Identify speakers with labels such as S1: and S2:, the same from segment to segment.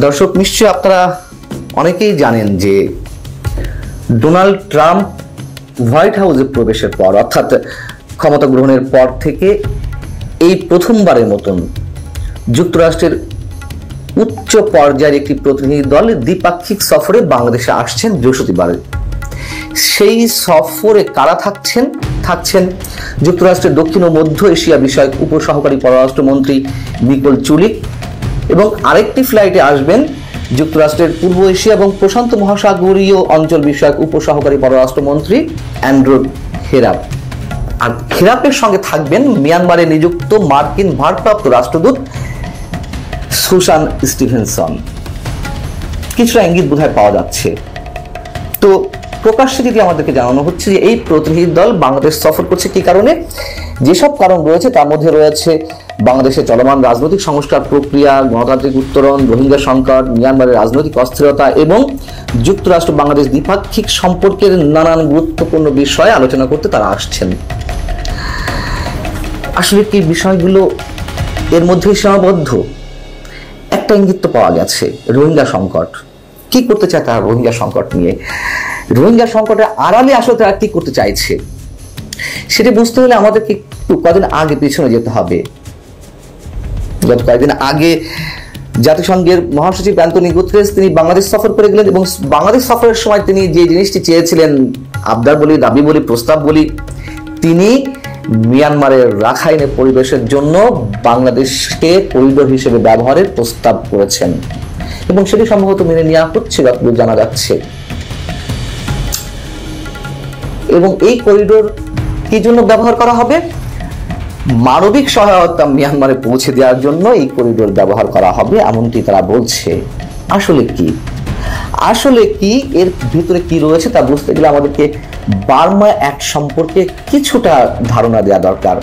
S1: দর্শক, নিশ্চয়ই আপনারা অনেকেই জানেন যে ডোনাল্ড ট্রাম্প হোয়াইট হাউসে প্রবেশের পর, অর্থাৎ ক্ষমতা গ্রহণের পর থেকে এই প্রথমবারের মতন যুক্তরাষ্ট্রের উচ্চ পর্যায়ের একটি প্রতিনিধি দল দ্বিপাক্ষিক সফরে বাংলাদেশে আসছেন বৃহস্পতিবারে। সেই সফরে কারা থাকছেন যুক্তরাষ্ট্রের দক্ষিণ ও মধ্য এশিয়া বিষয়ক উপসহকারী পররাষ্ট্রমন্ত্রী নিকোল চুলিক, এবং আরেকটি ফ্লাইটে আসবেন যুক্তরাষ্ট্রের পূর্ব এশিয়া এবং প্রশান্ত মহাসাগরীয় অঞ্চল বিষয়ক উপসহকারী পররাষ্ট্রমন্ত্রী অ্যান্ড্রু হেরাপ। আর হেরাপের সঙ্গে থাকবেন মিয়ানমারে নিযুক্ত মার্কিন ভারপ্রাপ্ত রাষ্ট্রদূত সুসান স্টিভেনসন। কিছুটা ইঙ্গিত বোধহয় পাওয়া যাচ্ছে। তো প্রকাশ্যে যদি আমাদেরকে জানানো হচ্ছে যে এই প্রতিনিধি দল বাংলাদেশ সফর করছে কি কারণে, যেসব কারণ রয়েছে তার মধ্যে রয়েছে বাংলাদেশের চলমান রাজনৈতিক সংস্কার প্রক্রিয়া, গণতান্ত্রিক উত্তরণ, রোহিঙ্গা সংকট, মিয়ানমারের রাজনৈতিক অস্থিরতা এবং যুক্তরাষ্ট্র বাংলাদেশ দ্বিপাক্ষিক সম্পর্কের নানান গুরুত্বপূর্ণ বিষয়ে আলোচনা করতে তারা আসছেন। আসলে কি বিষয়গুলো এর মধ্যে সীমাবদ্ধ? একটা ইঙ্গিত তো পাওয়া গেছে, রোহিঙ্গা সংকট। কি করতে চায় তারা রোহিঙ্গা সংকট নিয়ে? রোহিঙ্গা সংকটের আড়ালে আসলে তারা কি করতে চাইছে সেটা বুঝতে হলে আমাদেরকে একটু কদিন আগে পিছনে যেতে হবে। গত কয়েকদিন আগে জাতিসংঘের মহাসচিব অ্যান্টনি গুতেরেস তিনি বাংলাদেশ সফর করে গেলেন, এবং বাংলাদেশ সফরের সময় তিনি যে জিনিসটি চেয়েছিলেন, আবদার বলি, দাবি বলি, প্রস্তাব বলি, তিনি মিয়ানমারের রাখাইনে পরিবেশের জন্য বাংলাদেশকে করিডোর হিসেবে ব্যবহারের প্রস্তাব করেছেন, এবং সেটি সম্ভবত মেনে নেওয়া হচ্ছে যতদূর জানা যাচ্ছে। এবং এই করিডোর কি জন্য ব্যবহার করা হবে? মানবিক সহায়তা মিয়ানমারে পৌঁছে দেওয়ার জন্য এই করিডোর ব্যবহার করা হবে, এমনটি তারা বলছে। আসলে কি এর ভিতরে কি রয়েছে তা বুঝতে গেলে আমাদেরকে বার্মা অ্যাক্ট সম্পর্কে কিছুটা ধারণা দেওয়া দরকার।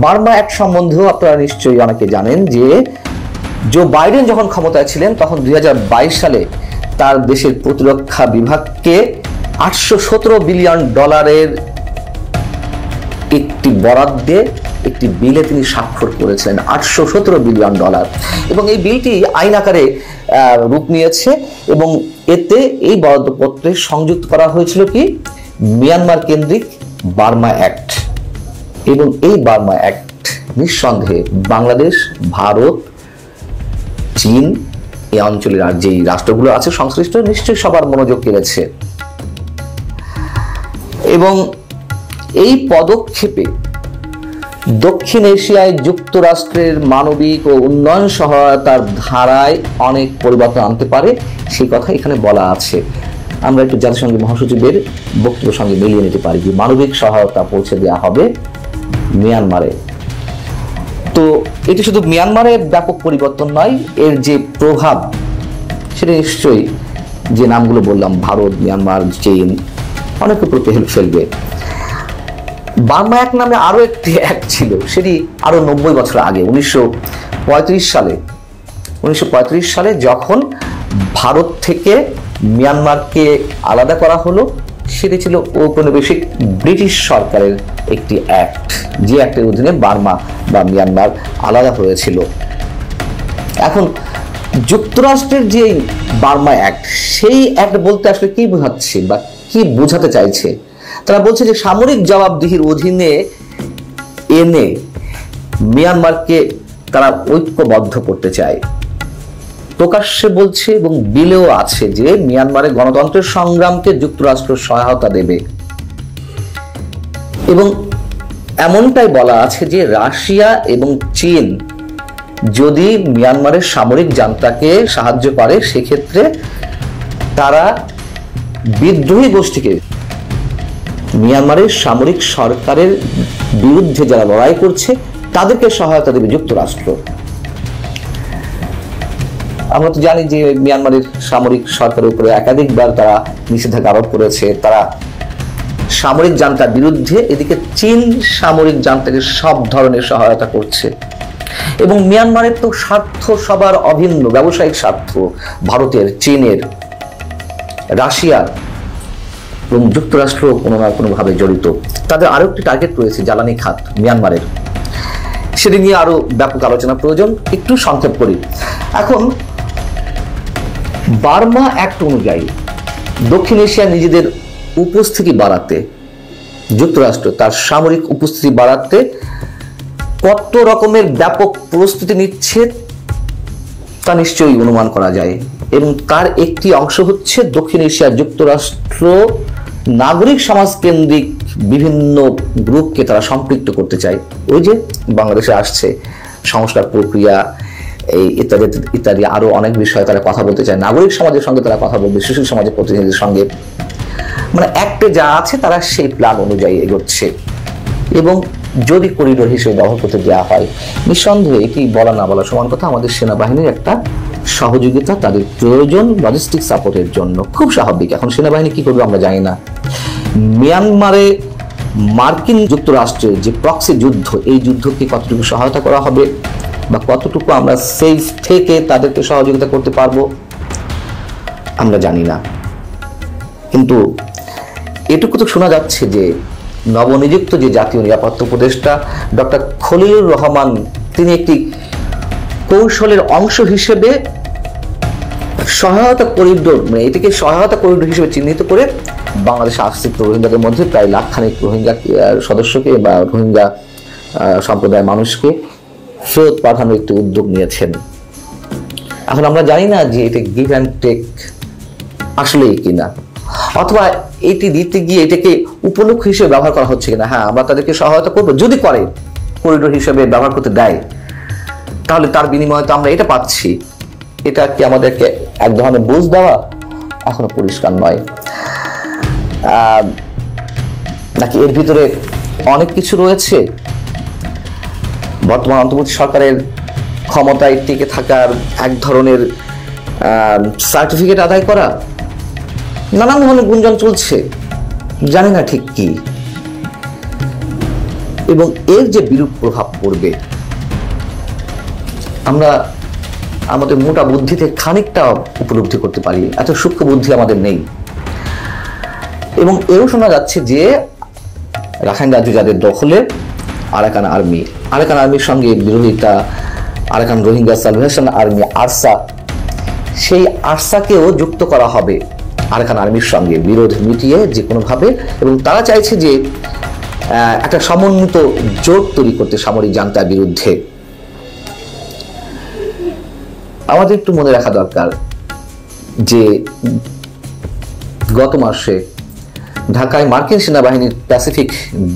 S1: বার্মা অ্যাক্ট সম্বন্ধেও আপনারা নিশ্চয়ই অনেকে জানেন যে জো বাইডেন যখন ক্ষমতায় ছিলেন তখন 2022 সালে তার দেশের প্রতিরক্ষা বিভাগকে $817 বিলিয়ন একটি বরাদ্দে একটি বিলে তিনি স্বাক্ষর করেছিলেন, $817 বিলিয়ন। এবং এই বিলটি আইন আকারে রূপ নিয়েছে, এবং এতে এই বরাদ্দপত্রে সংযুক্ত করা হয়েছিল কি মিয়ানমার কেন্দ্রিক বার্মা অ্যাক্ট। এবং এই বার্মা অ্যাক্ট নিঃসন্দেহে বাংলাদেশ, ভারত, চীন, এই অঞ্চলের আর যেই রাষ্ট্রগুলো আছে সংশ্লিষ্ট নিশ্চয়ই সবার মনোযোগ কেড়েছে। এবং এই পদক্ষেপে দক্ষিণ এশিয়ায় যুক্তরাষ্ট্রের মানবিক ও উন্নয়ন সহায়তার ধারায় অনেক পরিবর্তন আনতে পারে, সেই কথা এখানে বলা আছে। আমরা একটু জাতিসংঘের মহাসচিবের বক্তব্যের সঙ্গে মিলিয়ে নিতে পারি যে মানবিক সহায়তা পৌঁছে দেওয়া হবে মিয়ানমারে। তো এটি শুধু মিয়ানমারের ব্যাপক পরিবর্তন নয়, এর যে প্রভাব সেটা নিশ্চয়ই যে নামগুলো বললাম, ভারত, মিয়ানমার, চীন, অনেকের প্রতি হেল্প ফেলবে। বার্মা অ্যাক্ট নামে আরো একটি অ্যাক্ট ছিল, সেটি আরো 90 বছর আগে 1935 সালে যখন ভারত থেকে মিয়ানমারকে আলাদা করা হলো, সেটি ছিল ঔপনিবেশিক ব্রিটিশ সরকারের একটি অ্যাক্ট, যে অ্যাক্টের অধীনে বার্মা বা মিয়ানমার আলাদা হয়েছিল। এখন যুক্তরাষ্ট্রের যে বার্মা অ্যাক্ট, সেই অ্যাক্ট বলতে আসলে কি বোঝাচ্ছে বা কি বোঝাতে চাইছে? তারা বলছে যে সামরিক জবাবদিহির অধীনে এনে মিয়ানমারকে তারা ঐক্যবদ্ধ করতে চায়। প্রকাশ্যে বলছে এবং বিলেও আছে যে মিয়ানমারের গণতন্ত্রের সংগ্রামকে যুক্তরাষ্ট্র সহায়তা দেবে, এবং এমনটাই বলা আছে যে রাশিয়া এবং চীন যদি মিয়ানমারের সামরিক জান্তাকে সাহায্য করে, সেক্ষেত্রে তারা বিদ্রোহী গোষ্ঠীকে, মিয়ানমারের সামরিক সরকারের বিরুদ্ধে যারা লড়াই করছে তাদেরকে সহায়তা দেবে যুক্তরাষ্ট্র। আমরা তো জানি যে মিয়ানমারের সামরিক সরকারের উপরে একাধিকবার তারা নিষেধাজ্ঞা আরোপ করেছে, তারা সামরিক জান্তার বিরুদ্ধে। এদিকে চীন সামরিক জান্তাকে সব ধরনের সহায়তা করছে, এবং মিয়ানমারের তো স্বার্থ সবার অভিন্ন, ব্যবসায়িক স্বার্থ ভারতের, চীনের, রাশিয়ার এবং যুক্তরাষ্ট্র কোনো না কোনোভাবে জড়িত। তাদের আরো একটি টার্গেট রয়েছে জ্বালানি খাত মিয়ানমারের, সেটি নিয়ে আরো ব্যাপক আলোচনা প্রয়োজন। একটু সংক্ষেপ করি। এখন বার্মা অ্যাক্ট অনুযায়ী দক্ষিণ এশিয়া নিজেদের উপস্থিতি বাড়াতে, যুক্তরাষ্ট্র তার সামরিক উপস্থিতি বাড়াতে কত রকমের ব্যাপক প্রস্তুতি নিচ্ছে তা নিশ্চয়ই অনুমান করা যায়, এবং তার একটি অংশ হচ্ছে দক্ষিণ এশিয়া যুক্তরাষ্ট্র নাগরিক সমাজ কেন্দ্রিক বিভিন্ন গ্রুপকে তারা সম্পৃক্ত করতে চায়। ওই যে বাংলাদেশে আসছে সংস্কার প্রক্রিয়া, এই ইত্যাদি ইত্যাদি আরো অনেক বিষয়ে তারা কথা বলতে চায়। নাগরিক সমাজের সঙ্গে তারা কথা বলবে, শিশু সমাজের প্রতিনিধিদের সঙ্গে, মানে অ্যাক্টে যা আছে তারা সেই প্ল্যান অনুযায়ী এগোচ্ছে। এবং যদি করিডোর হিসেবে ব্যবহার করতে দেওয়া হয়, নিঃসন্দেহে এটি বলা না বলা সমান কথা, আমাদের সেনাবাহিনীর একটা সহযোগিতা, তাদের প্রয়োজন লজিস্টিক সাপোর্টের জন্য, খুব স্বাভাবিক। এখন সেনাবাহিনী কি করবে আমরা জানি না। মিয়ানমারে মার্কিন যুক্তরাষ্ট্রের যে প্রক্সি যুদ্ধ, এই যুদ্ধকে কতটুকু সহায়তা করা হবে বা কতটুকু আমরা সেফ থেকে তাদেরকে সহযোগিতা করতে পারবো আমরা জানি না। কিন্তু এটুকু তো শোনা যাচ্ছে যে নবনিযুক্ত যে জাতীয় নিরাপত্তা উপদেষ্টা ডক্টর খলিলুর রহমান, তিনি একটি কৌশলের অংশ হিসেবে সহায়তা করিডোর, মানে এটিকে সহায়তা করিডোর হিসেবে চিহ্নিত করে বাংলাদেশে আশ্রিত রোহিঙ্গাদের মধ্যে প্রায় লাখখানেক রোহিঙ্গা সদস্যকে বা রোহিঙ্গা সম্প্রদায়ের মানুষকে ফেরত পাঠানোর একটি উদ্যোগ নিয়েছেন। এখন আমরা জানি না যে এটা গিভ অ্যান্ড টেক আসলেই কিনা, অথবা এটি দিতে গিয়ে এটাকে উপলক্ষ হিসেবে ব্যবহার করা হচ্ছে কিনা। হ্যাঁ, আমরা তাদেরকে সহায়তা করবো, যদি করে করিডোর হিসেবে ব্যবহার করতে দেয়, তাহলে তার বিনিময়ে তো আমরা এটা পাচ্ছি। এটা কি আমাদেরকে এক ধরনের বুঝ দেওয়া? এখনো পরিষ্কার নয়। নাকি এর ভিতরে অনেক কিছু রয়েছে? বর্তমান অন্তর্বর্তী সরকারের ক্ষমতায় টিকে থাকার এক ধরনের সার্টিফিকেট আদায় করা, নানান ধরনের গুঞ্জন চলছে, জানি না ঠিক কি। এবং এর যে বিরূপ প্রভাব পড়বে, আমরা আমাদের মোটা বুদ্ধিতে খানিকটা উপলব্ধি করতে পারি, এত সূক্ষ্ম বুদ্ধি আমাদের নেই। এবং এও শোনা যাচ্ছে যে রাখাইন রাজ্য যাদের দখলে, আরাকান আর্মির সঙ্গে বিরোধিতা, Arakan Rohingya salvation army ARSA, সেই আরসাকেও যুক্ত করা হবে আরাকান আর্মির সঙ্গে, বিরোধ মিটিয়ে যে কোনোভাবে। এবং তারা চাইছে যে একটা সমন্বিত জোট তৈরি করতে সামরিক জান্তার বিরুদ্ধে। আমাদের একটু মনে রাখা দরকার যে গত মাসে ঢাকায় মার্কিন সেনাবাহিনীর Pacific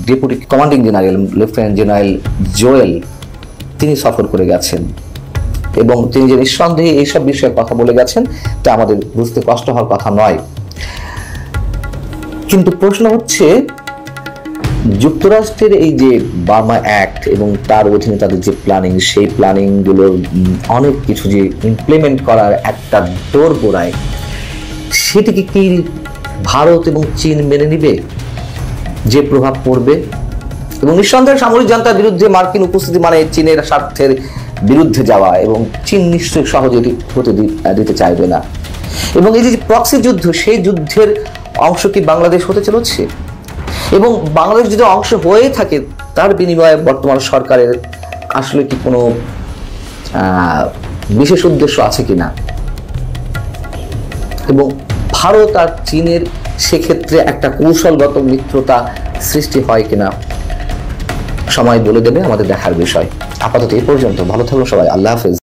S1: deputy commanding general lieutenant general Joel, তিনি সফর করে গেছেন, এবং তিনি যে নিঃসন্দেহে এইসব বিষয়ে কথা বলে গেছেন তা আমাদের বুঝতে কষ্ট হওয়ার কথা নয়। কিন্তু প্রশ্ন হচ্ছে, যুক্তরাষ্ট্রের এই যে বার্মা অ্যাক্ট এবং তার অধীনে তাদের যে প্ল্যানিং, সেই প্ল্যানিং গুলোর অনেক কিছু যে ইমপ্লিমেন্ট করার একটা দোরগোড়ায়, সেটিকে কি ভারত এবং চীন মেনে নিবে? যে প্রভাব পড়বে, এবং নিঃসন্দেহে সামরিক জান্তার বিরুদ্ধে মার্কিন উপস্থিতি মানে চীনের স্বার্থের বিরুদ্ধে যাওয়া, এবং চীন নিশ্চয়ই সহজে হতে দিতে চাইবে না। এবং এই যে প্রক্সি যুদ্ধ, সেই যুদ্ধের অংশ কি বাংলাদেশ হতে চলেছে? এবং বাংলাদেশ যদি অংশ হয়ে থাকে, তার বিনিময়ে বর্তমান সরকারের আসলে কি কোনো বিশেষ উদ্দেশ্য আছে কিনা? এবং ভারত আর চীনের সেক্ষেত্রে একটা কৌশলগত মিত্রতা সৃষ্টি হয় কিনা, সময় বলে দেবে, আমাদের দেখার বিষয়। আপাতত এই পর্যন্ত। ভালো থাকলো সবাই, আল্লাহ হাফেজ।